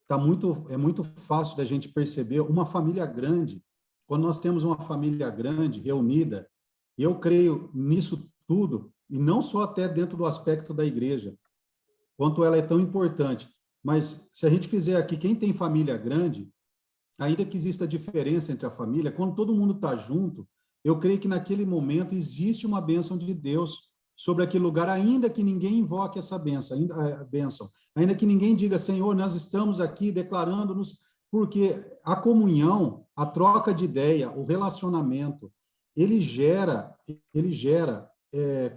é muito fácil da gente perceber uma família grande. Quando nós temos uma família grande, reunida, eu creio nisso tudo, e não só até dentro do aspecto da igreja, quanto ela é tão importante. Mas se a gente fizer aqui, quem tem família grande, ainda que exista diferença entre a família, quando todo mundo está junto, eu creio que naquele momento existe uma bênção de Deus sobre aquele lugar, ainda que ninguém invoque essa bênção, ainda que ninguém diga: Senhor, nós estamos aqui declarando-nos, porque a comunhão, a troca de ideia, o relacionamento, ele gera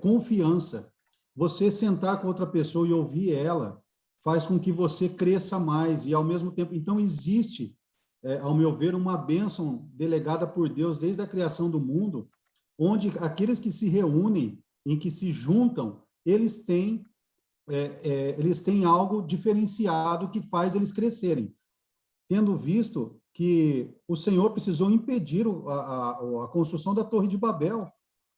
confiança. Você sentar com outra pessoa e ouvir ela faz com que você cresça mais, e ao mesmo tempo, então existe, ao meu ver, uma bênção delegada por Deus desde a criação do mundo, onde aqueles que se reúnem, em que se juntam, eles têm algo diferenciado que faz eles crescerem. Tendo visto que o Senhor precisou impedir a construção da Torre de Babel,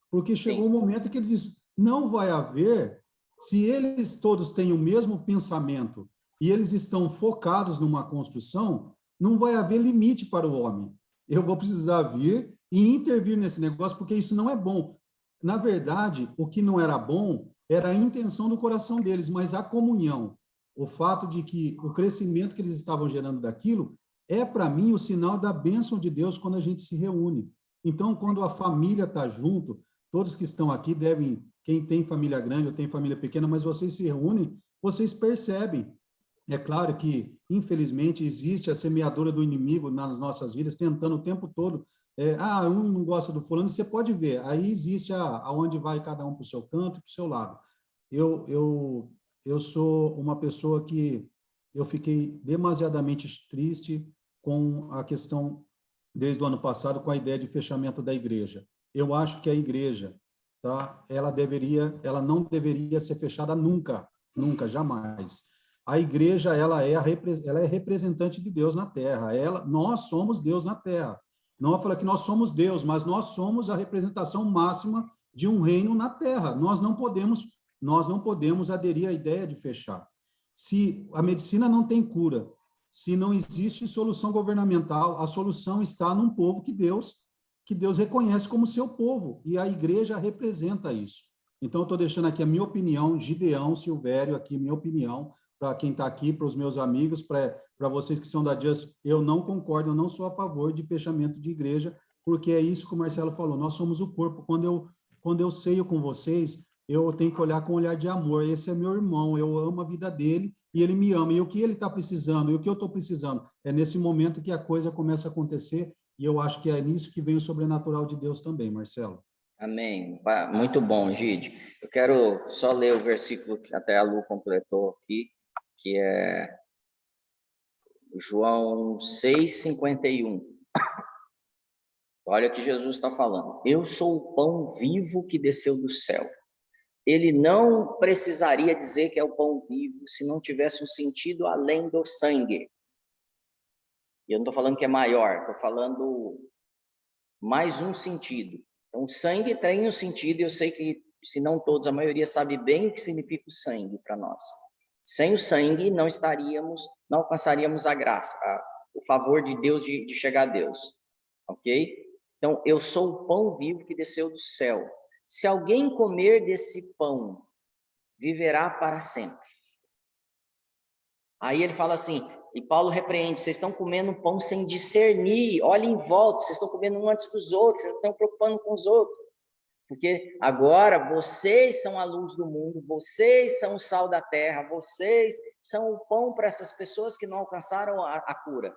porque chegou um momento que ele disse: não vai haver, se eles todos têm o mesmo pensamento e eles estão focados numa construção, não vai haver limite para o homem. Eu vou precisar vir e intervir nesse negócio, porque isso não é bom. Na verdade, o que não era bom era a intenção do coração deles, mas a comunhão, o fato de que o crescimento que eles estavam gerando daquilo, para mim, o sinal da bênção de Deus quando a gente se reúne. Então, quando a família está junto, todos que estão aqui devem, quem tem família grande ou tem família pequena, mas vocês se reúnem, vocês percebem. É claro que, infelizmente, existe a semeadora do inimigo nas nossas vidas, tentando o tempo todo. Um não gosta do fulano, você pode ver. Aí existe aonde vai cada um para o seu canto e para o seu lado. Eu sou uma pessoa que eu fiquei demasiadamente triste com a questão, desde o ano passado, com a ideia de fechamento da igreja. Eu acho que a igreja, tá, ela não deveria ser fechada nunca, nunca, jamais. A igreja, ela é representante de Deus na terra. Nós somos Deus na terra. Não fala que nós somos Deus, mas nós somos a representação máxima de um reino na terra. Nós não podemos aderir à ideia de fechar. Se a medicina não tem cura, se não existe solução governamental, a solução está num povo que Deus reconhece como seu povo, e a igreja representa isso. Então, eu estou deixando aqui a minha opinião, Gideão Silvério, aqui minha opinião, para quem está aqui, para os meus amigos, para vocês que são da Just. Eu não concordo, eu não sou a favor de fechamento de igreja, porque é isso que o Marcelo falou, nós somos o corpo. Quando eu ceio com vocês, eu tenho que olhar com um olhar de amor. Esse é meu irmão, eu amo a vida dele e ele me ama. E o que ele está precisando, e o que eu estou precisando, é nesse momento que a coisa começa a acontecer, e eu acho que é nisso que vem o sobrenatural de Deus também, Marcelo. Amém. Muito bom, Gide. Eu quero só ler o versículo que até a Lu completou aqui, que é João 6,51. Olha o que Jesus está falando. Eu sou o pão vivo que desceu do céu. Ele não precisaria dizer que é o pão vivo se não tivesse um sentido além do sangue. E eu não estou falando que é maior, estou falando mais um sentido. Então, o sangue tem um sentido, e eu sei que, se não todos, a maioria sabe bem o que significa o sangue para nós. Sem o sangue, não alcançaríamos a graça, o favor de Deus de chegar a Deus. Ok? Então, eu sou o pão vivo que desceu do céu. Se alguém comer desse pão, viverá para sempre. Aí ele fala assim, e Paulo repreende, vocês estão comendo pão sem discernir, olhem em volta, vocês estão comendo um antes dos outros, vocês não estão preocupando com os outros. Porque agora vocês são a luz do mundo, vocês são o sal da terra, vocês são o pão para essas pessoas que não alcançaram a cura.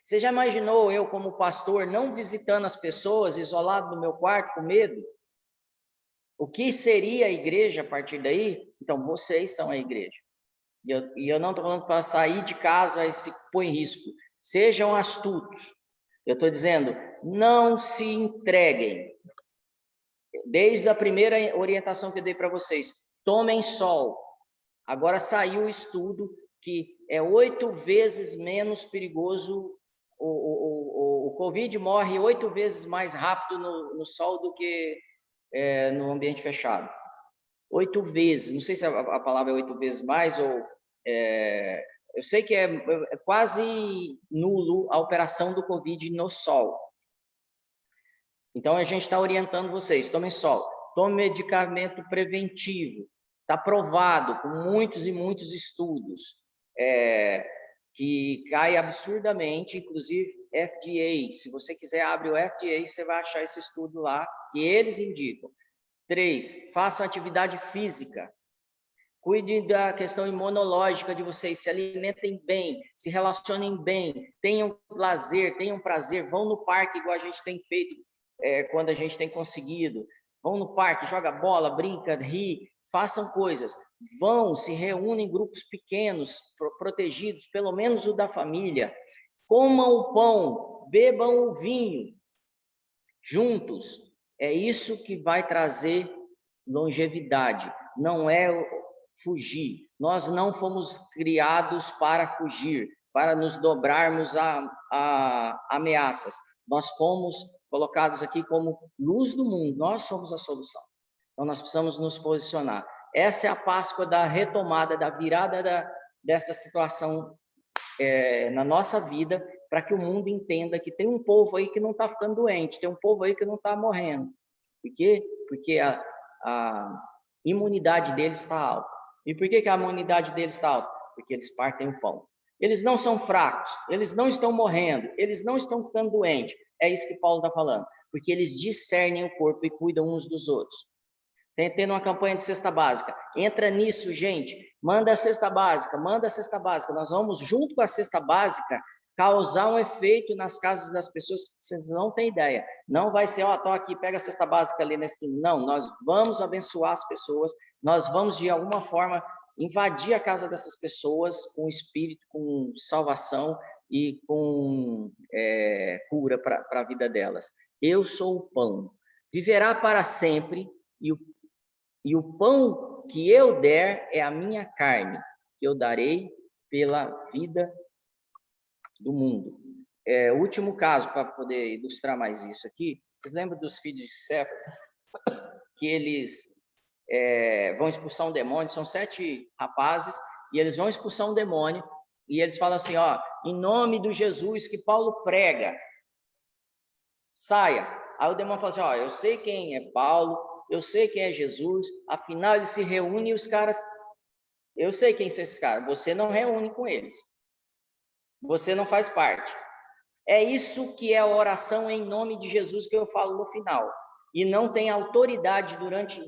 Você já imaginou eu, como pastor, não visitando as pessoas, isolado no meu quarto, com medo? O que seria a igreja a partir daí? Então, vocês são a igreja. E eu não estou falando para sair de casa e se pôr em risco. Sejam astutos. Eu estou dizendo, não se entreguem. Desde a primeira orientação que eu dei para vocês, tomem sol. Agora saiu o estudo que é 8 vezes menos perigoso, o Covid morre 8 vezes mais rápido no sol do que no ambiente fechado. 8 vezes, não sei se a palavra é 8 vezes mais, ou eu sei que é quase nulo a operação do Covid no sol. Então, a gente está orientando vocês, tomem sol, tomem medicamento preventivo, está provado com muitos e muitos estudos, que cai absurdamente, inclusive FDA, se você quiser abre o FDA, você vai achar esse estudo lá, que eles indicam. 3, façam atividade física, cuide da questão imunológica de vocês, se alimentem bem, se relacionem bem, tenham lazer, tenham prazer, vão no parque igual a gente tem feito, quando a gente tem conseguido, vão no parque, joga bola, brinca, ri, façam coisas, vão, se reúnem em grupos pequenos, protegidos, pelo menos o da família, comam o pão, bebam o vinho, juntos, é isso que vai trazer longevidade, não é fugir, nós não fomos criados para fugir, para nos dobrarmos a ameaças, nós fomos colocados aqui como luz do mundo, nós somos a solução. Então, nós precisamos nos posicionar. Essa é a Páscoa da retomada, da virada dessa situação na nossa vida, para que o mundo entenda que tem um povo aí que não está ficando doente, tem um povo aí que não está morrendo. Por quê? Porque a imunidade deles está alta. E por que a imunidade deles está alta? Porque eles partem o pão. Eles não são fracos, eles não estão morrendo, eles não estão ficando doentes. É isso que Paulo está falando, porque eles discernem o corpo e cuidam uns dos outros. Tendo uma campanha de cesta básica, entra nisso, gente, manda a cesta básica, nós vamos, junto com a cesta básica, causar um efeito nas casas das pessoas, vocês não têm ideia, não vai ser, tô aqui, pega a cesta básica ali na esquina, não, nós vamos abençoar as pessoas, nós vamos, de alguma forma, invadir a casa dessas pessoas com espírito, com salvação e com cura para a vida delas. Eu sou o pão, viverá para sempre, e o pão que eu der é a minha carne, que eu darei pela vida do mundo. O último caso, para poder ilustrar mais isso aqui, vocês lembram dos filhos de Cefas? Que eles vão expulsar um demônio, são 7 rapazes, e eles vão expulsar um demônio, e eles falam assim, em nome do Jesus que Paulo prega, saia. Aí o demônio fala assim, eu sei quem é Paulo, eu sei quem é Jesus, afinal eles se reúnem e os caras, eu sei quem são esses caras, você não reúne com eles, você não faz parte. É isso que é a oração em nome de Jesus que eu falo no final, e não tem autoridade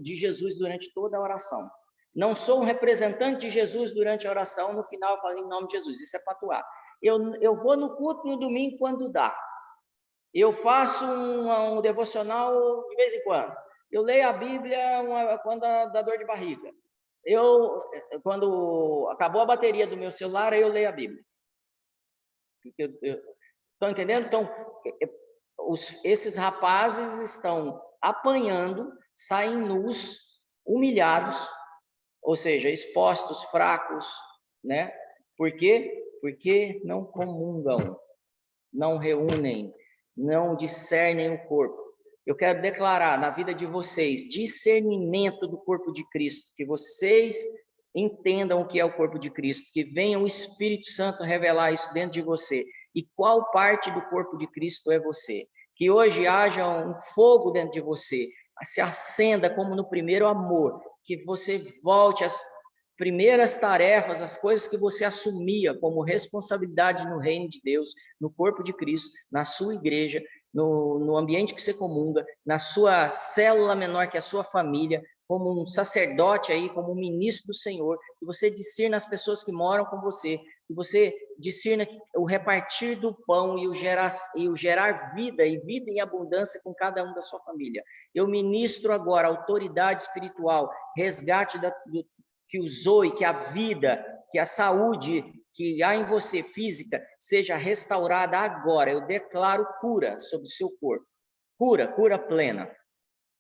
de Jesus durante toda a oração. Não sou um representante de Jesus durante a oração, no final eu falo em nome de Jesus, isso é patuar. Eu vou no culto no domingo quando dá, eu faço um devocional de vez em quando, eu leio a Bíblia quando dá dor de barriga. Quando acabou a bateria do meu celular, eu leio a Bíblia. Estão entendendo? Então, esses rapazes estão apanhando, saem nus, humilhados, ou seja, expostos, fracos, né? Por quê? Porque não comungam, não reúnem, não discernem o corpo. Eu quero declarar na vida de vocês discernimento do corpo de Cristo, que vocês entendam o que é o corpo de Cristo, que venha o Espírito Santo revelar isso dentro de você. E qual parte do corpo de Cristo é você? Que hoje haja um fogo dentro de você, se acenda como no primeiro amor, que você volte às primeiras tarefas, as coisas que você assumia como responsabilidade no reino de Deus, no corpo de Cristo, na sua igreja, no ambiente que você comunga, na sua célula menor que é a sua família, como um sacerdote aí, como um ministro do Senhor, que você discirna as pessoas que moram com você, que você discirna o repartir do pão e o gerar vida, e vida em abundância com cada um da sua família. Eu ministro agora autoridade espiritual, resgate que o zoe, que a vida, que a saúde que há em você física seja restaurada agora. Eu declaro cura sobre o seu corpo. Cura plena.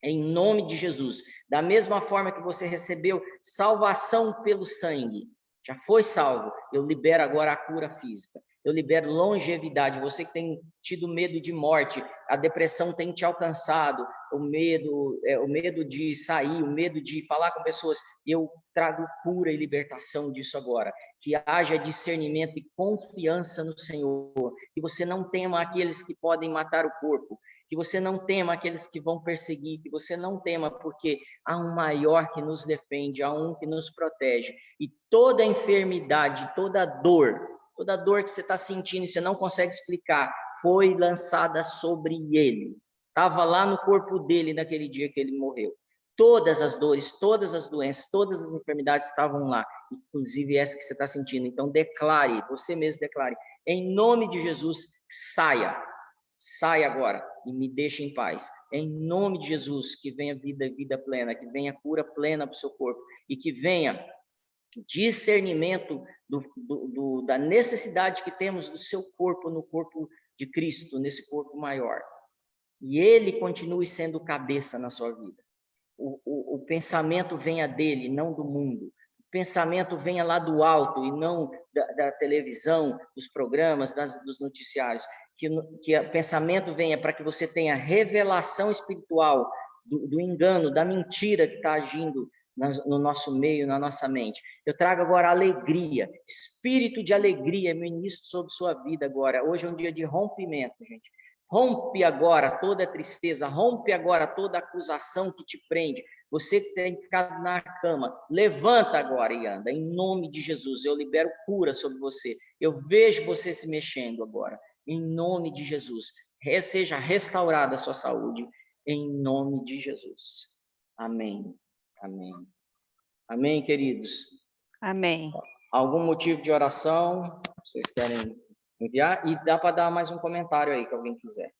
Em nome de Jesus. Da mesma forma que você recebeu salvação pelo sangue, já foi salvo, eu libero agora a cura física. Eu libero longevidade. Você que tem tido medo de morte, a depressão tem te alcançado, o medo de sair, o medo de falar com pessoas, eu trago cura e libertação disso agora. Que haja discernimento e confiança no Senhor, que você não tema aqueles que podem matar o corpo, que você não tema aqueles que vão perseguir, que você não tema, porque há um maior que nos defende, há um que nos protege. E toda enfermidade, toda dor que você está sentindo e você não consegue explicar, foi lançada sobre ele. Estava lá no corpo dele naquele dia que ele morreu. Todas as dores, todas as doenças, todas as enfermidades estavam lá, inclusive essa que você está sentindo. Então declare, você mesmo declare, em nome de Jesus, saia agora e me deixe em paz. Em nome de Jesus, que venha vida plena, que venha cura plena para o seu corpo e que venha discernimento da necessidade que temos do seu corpo no corpo de Cristo, nesse corpo maior. E ele continue sendo cabeça na sua vida. O pensamento venha dele, não do mundo. O pensamento venha lá do alto e não da televisão, dos programas, dos noticiários. Que o pensamento venha para que você tenha revelação espiritual do engano, da mentira que está agindo no nosso meio, na nossa mente. Eu trago agora alegria, espírito de alegria, ministro sobre sua vida agora. Hoje é um dia de rompimento, gente. Rompe agora toda tristeza, rompe agora toda acusação que te prende. Você que tem ficado na cama, levanta agora e anda, em nome de Jesus. Eu libero cura sobre você. Eu vejo você se mexendo agora, em nome de Jesus. Seja restaurada a sua saúde, em nome de Jesus. Amém. Amém. Amém, queridos? Amém. Algum motivo de oração? Vocês querem enviar? E dá para dar mais um comentário aí, que alguém quiser.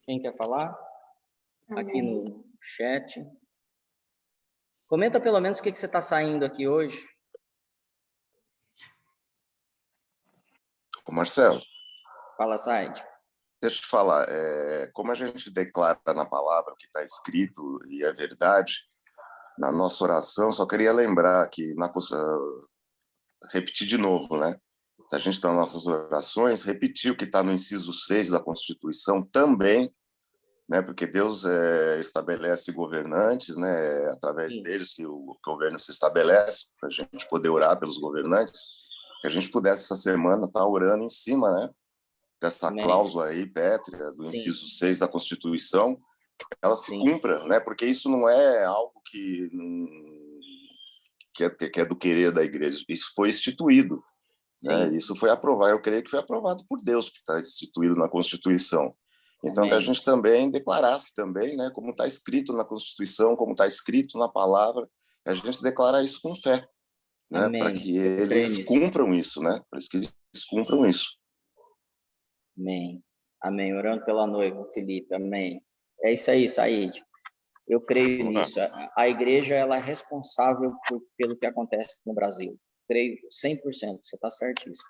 Quem quer falar? Amém. Aqui no chat. Comenta pelo menos o que você está saindo aqui hoje. Ô Marcelo. Fala, Said. Deixa eu te falar, como a gente declara na palavra o que está escrito e é verdade, na nossa oração, só queria lembrar que, repetir de novo, né? A gente está nas nossas orações, repetir o que está no inciso 6 da Constituição também, né? Porque Deus estabelece governantes, né? Através deles que o governo se estabelece, para a gente poder orar pelos governantes, que a gente pudesse essa semana estar orando em cima, né? Dessa cláusula aí, pétrea, do inciso 6 da Constituição, ela se cumpra, né? Porque isso não é algo que é do querer da igreja, isso foi instituído, né? Isso foi aprovado, eu creio que foi aprovado por Deus, porque está instituído na Constituição. Então, que a gente também declarasse também, né? Como está escrito na Constituição, como está escrito na palavra, a gente declarar isso com fé, né? Para que eles cumpram isso, né? Para que eles cumpram isso. Amém. Amém. Orando pela noiva, Felipe. Amém. É isso aí, Said. Eu creio nisso. A igreja ela é responsável pelo que acontece no Brasil. Creio 100%. Você está certíssimo.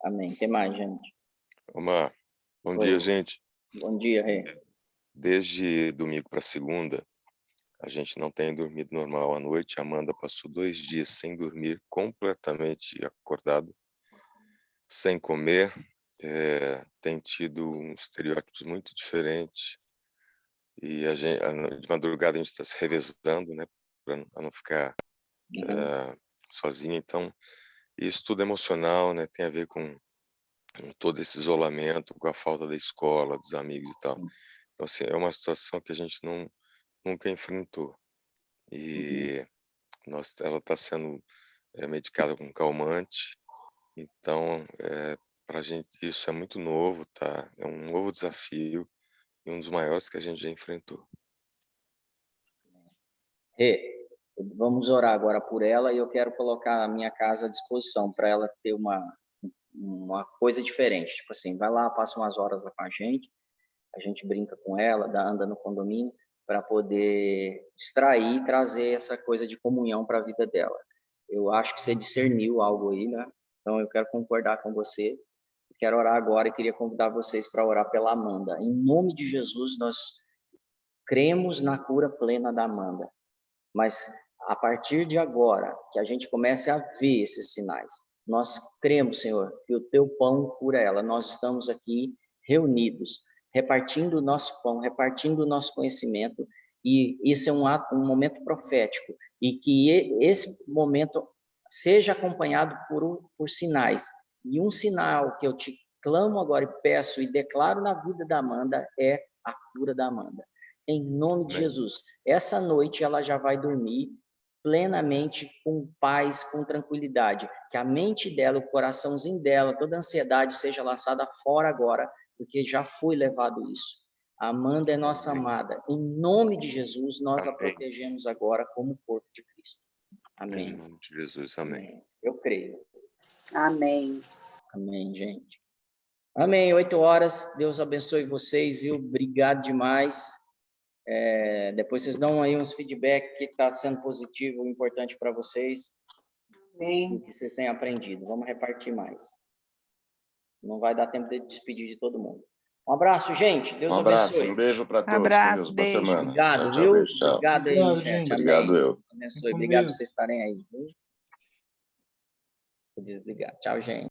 Amém. O que mais, gente? Omar, bom dia, gente. Bom dia, Rei. Desde domingo para segunda, a gente não tem dormido normal à noite. A Amanda passou 2 dias sem dormir, completamente acordada, sem comer. tem tido estereótipos muito diferentes e de madrugada a gente está se revezando, né, para não ficar sozinho. Então, isso tudo emocional, né, tem a ver com todo esse isolamento, com a falta da escola, dos amigos e tal. Então, assim, é uma situação que a gente nunca enfrentou. E ela está sendo medicada com calmante. Então, para a gente isso é muito novo, tá? É um novo desafio e um dos maiores que a gente já enfrentou. Vamos orar agora por ela e eu quero colocar a minha casa à disposição para ela ter uma coisa diferente. Tipo assim, vai lá, passa umas horas lá com a gente brinca com ela, anda no condomínio, para poder distrair e trazer essa coisa de comunhão para a vida dela. Eu acho que você discerniu algo aí, né? Então eu quero concordar com você. Quero orar agora e queria convidar vocês para orar pela Amanda. Em nome de Jesus, nós cremos na cura plena da Amanda. Mas a partir de agora, que a gente comece a ver esses sinais, nós cremos, Senhor, que o teu pão cura ela. Nós estamos aqui reunidos, repartindo o nosso pão, repartindo o nosso conhecimento, e isso é um momento profético, e que esse momento seja acompanhado por sinais. E um sinal que eu te clamo agora e peço e declaro na vida da Amanda é a cura da Amanda. Em nome de Jesus. Essa noite ela já vai dormir plenamente, com paz, com tranquilidade. Que a mente dela, o coraçãozinho dela, toda a ansiedade seja lançada fora agora, porque já foi levado isso. A Amanda é nossa amada. Em nome de Jesus, nós a protegemos agora como corpo de Cristo. Amém. Em nome de Jesus, amém. Eu creio. Amém. Amém, gente. Amém. 8 horas. Deus abençoe vocês, viu? Obrigado demais. Depois vocês dão aí uns feedback que está sendo positivo, importante para vocês. Amém. O que vocês têm aprendido. Vamos repartir mais. Não vai dar tempo de despedir de todo mundo. Um abraço, gente. Deus abençoe. Um beijo para todos. Abraço, Boa beijo. semana. Obrigado, Tchau, viu? beijo, tchau. Obrigado aí, Obrigado, gente. gente. Obrigado, Amém. eu. Deus abençoe. Obrigado por vocês estarem aí. Viu? Vou desligar. Tchau, gente.